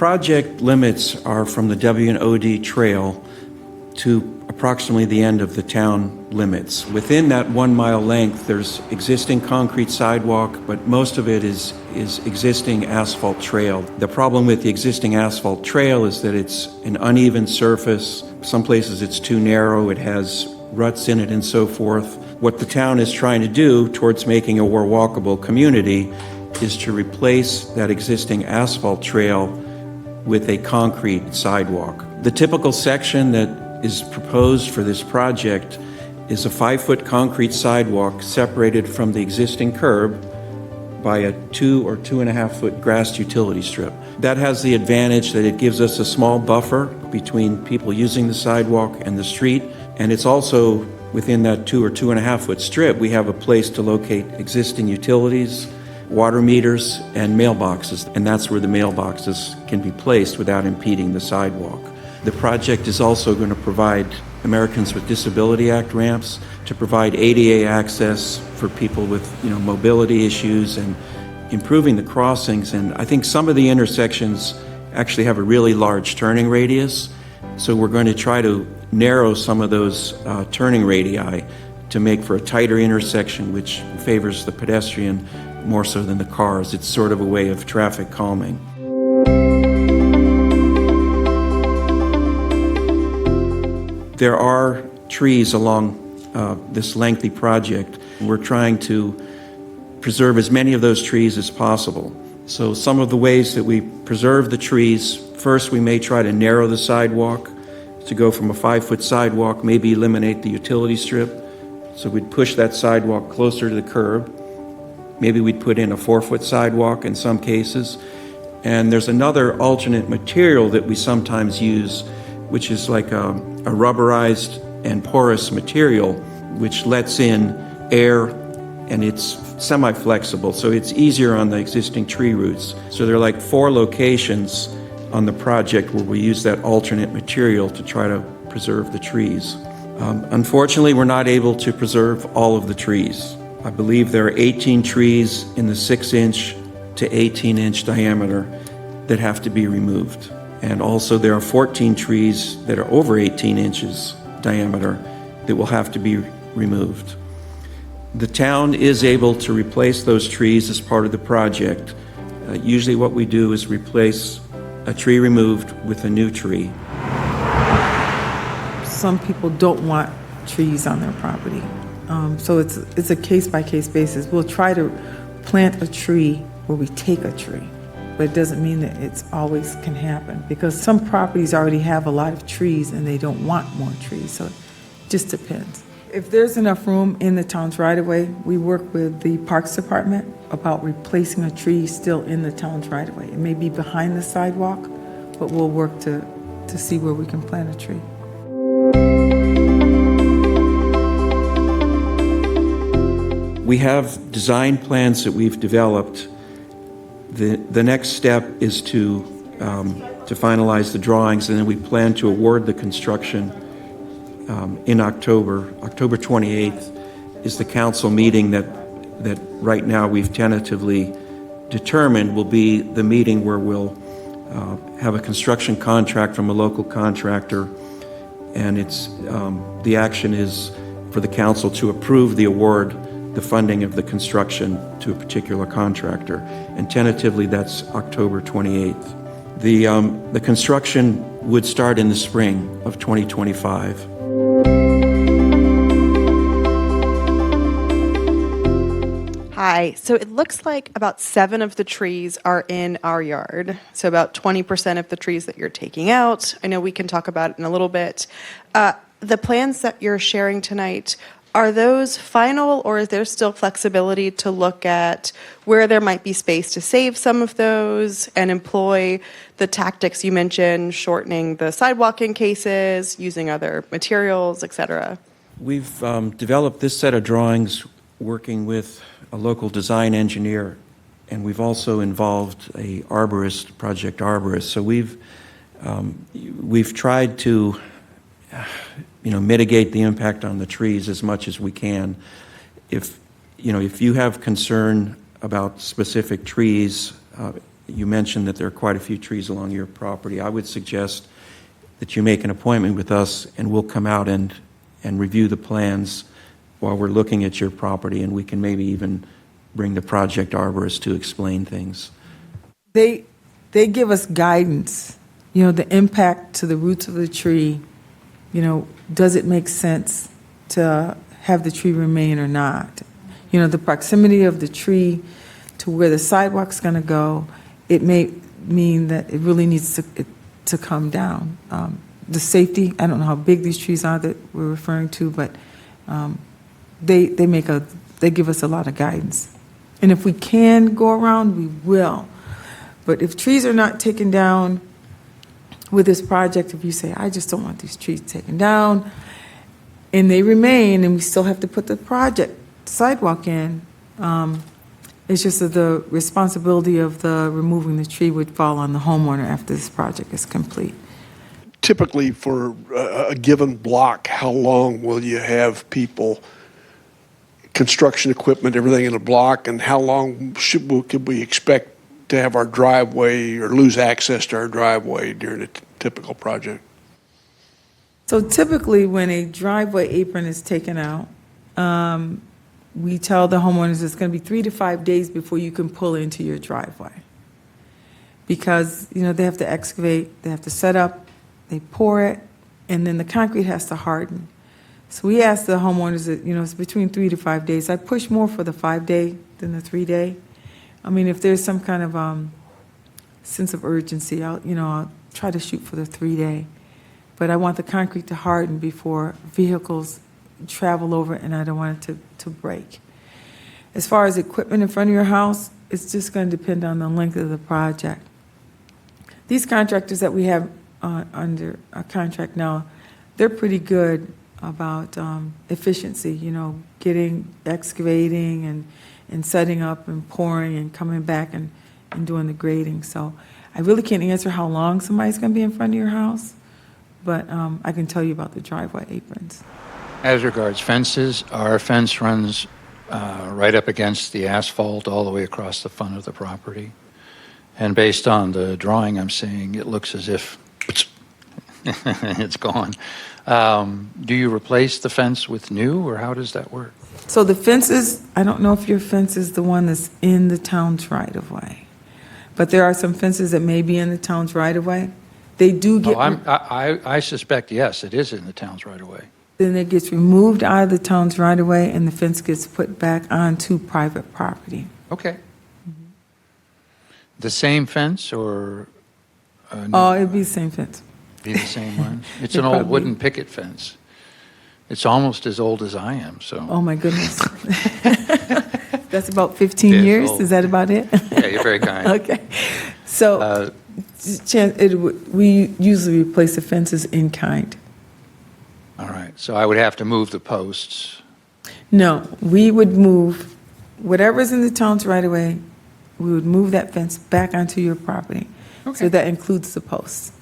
project limits are from the W&OD trail to approximately the end of the town limits. Within that 1 mile length, there's existing concrete sidewalk, but most of it is existing asphalt trail. The problem with the existing asphalt trail is that it's an uneven surface. Some places it's too narrow, it has ruts in it and so forth. What the town is trying to do towards making a more walkable community is to replace that existing asphalt trail with a concrete sidewalk. The typical section that is proposed for this project is a 5-foot concrete sidewalk separated from the existing curb by a 2 or 2.5 foot grassed utility strip. That has the advantage that it gives us a small buffer between people using the sidewalk and the street, and it's also within that 2 or 2.5 foot strip we have a place to locate existing utilities, water meters, and mailboxes, and that's where the mailboxes can be placed without impeding the sidewalk. The project is also going to provide Americans with Disability Act ramps to provide ADA access for people with mobility issues and improving the crossings. And I think some of the intersections actually have a really large turning radius, so we're going to try to narrow some of those turning radii to make for a tighter intersection which favors the pedestrian more so than the cars. It's sort of a way of traffic calming. There are trees along this lengthy project. We're trying to preserve as many of those trees as possible. So some of the ways that we preserve the trees, first we may try to narrow the sidewalk to go from a 5-foot sidewalk, maybe eliminate the utility strip. So we'd push that sidewalk closer to the curb. Maybe we'd put in a 4-foot sidewalk in some cases. And there's another alternate material that we sometimes use, which is like a rubberized and porous material which lets in air, and it's semi-flexible, so it's easier on the existing tree roots. So there are like 4 locations on the project where we use that alternate material to try to preserve the trees. Unfortunately, we're not able to preserve all of the trees. I believe there are 18 trees in the 6-inch to 18-inch diameter that have to be removed. And also there are 14 trees that are over 18 inches diameter that will have to be removed. The town is able to replace those trees as part of the project. Usually what we do is replace a tree removed with a new tree. Some people don't want trees on their property. So it's a case-by-case basis. We'll try to plant a tree where we take a tree. But it doesn't mean that it's always can happen, because some properties already have a lot of trees and they don't want more trees, so it just depends. If there's enough room in the town's right-of-way, we work with the Parks Department about replacing a tree still in the town's right-of-way. It may be behind the sidewalk, but we'll work to see where we can plant a tree. We have design plans that we've developed. The next step is to finalize the drawings, and then we plan to award the construction in October. October 28th is the council meeting that right now we've tentatively determined will be the meeting where we'll have a construction contract from a local contractor, and it's the action is for the council to approve the award, the funding of the construction to a particular contractor, and tentatively that's October 28th. The construction would start in the spring of 2025. Hi, so it looks like about 7 of the trees are in our yard, so about 20% of the trees that you're taking out. I know we can talk about it in a little bit. The plans that you're sharing tonight, are those final, or is there still flexibility to look at where there might be space to save some of those and employ the tactics you mentioned, shortening the sidewalking cases, using other materials, et cetera? We've developed this set of drawings working with a local design engineer, and we've also involved a arborist, project arborist. So we've tried to mitigate the impact on the trees as much as we can. If you have concern about specific trees, you mentioned that there are quite a few trees along your property. I would suggest that you make an appointment with us, and we'll come out and review the plans while we're looking at your property, and we can maybe even bring the project arborist to explain things. They give us guidance, the impact to the roots of the tree, does it make sense to have the tree remain or not? The proximity of the tree to where the sidewalk's going to go, it may mean that it really needs to come down. The safety, I don't know how big these trees are that we're referring to, but they give us a lot of guidance. And if we can go around, we will. But if trees are not taken down with this project, if you say, I just don't want these trees taken down, and they remain, and we still have to put the project sidewalk in, it's just that the responsibility of the removing the tree would fall on the homeowner after this project is complete. Typically, for a given block, how long will you have people, construction equipment, everything in a block, and how long could we expect to have our driveway or lose access to our driveway during a typical project? So typically, when a driveway apron is taken out, we tell the homeowners it's going to be 3 to 5 days before you can pull into your driveway. Because, they have to excavate, they have to set up, they pour it, and then the concrete has to harden. So we ask the homeowners that, it's between 3 to 5 days. I push more for the 5-day than the 3-day. I mean, if there's some kind of sense of urgency, I'll try to shoot for the 3-day. But I want the concrete to harden before vehicles travel over it, and I don't want it to break. As far as equipment in front of your house, it's just going to depend on the length of the project. These contractors that we have under a contract now, they're pretty good about efficiency, excavating and setting up and pouring and coming back and doing the grading. So I really can't answer how long somebody's going to be in front of your house, but I can tell you about the driveway aprons. As regards fences, our fence runs right up against the asphalt all the way across the front of the property. And based on the drawing I'm seeing, it looks as if it's gone. Do you replace the fence with new, or how does that work? So the fences, I don't know if your fence is the one that's in the town's right-of-way, but there are some fences that may be in the town's right-of-way. They do get... I suspect, yes, it is in the town's right-of-way. Then it gets removed out of the town's right-of-way, and the fence gets put back onto private property. Okay. Mm-hmm. The same fence, or... it'd be the same fence. Be the same one? It's an old wooden picket fence. It's almost as old as I am, so... Oh, my goodness. That's about 15 years? Old. Is that about it? Yeah, you're very kind. Okay. So we usually replace the fences in kind. All right, so I would have to move the posts. No, we would move whatever's in the town's right-of-way, we would move that fence back onto your property. Okay. So that includes the posts.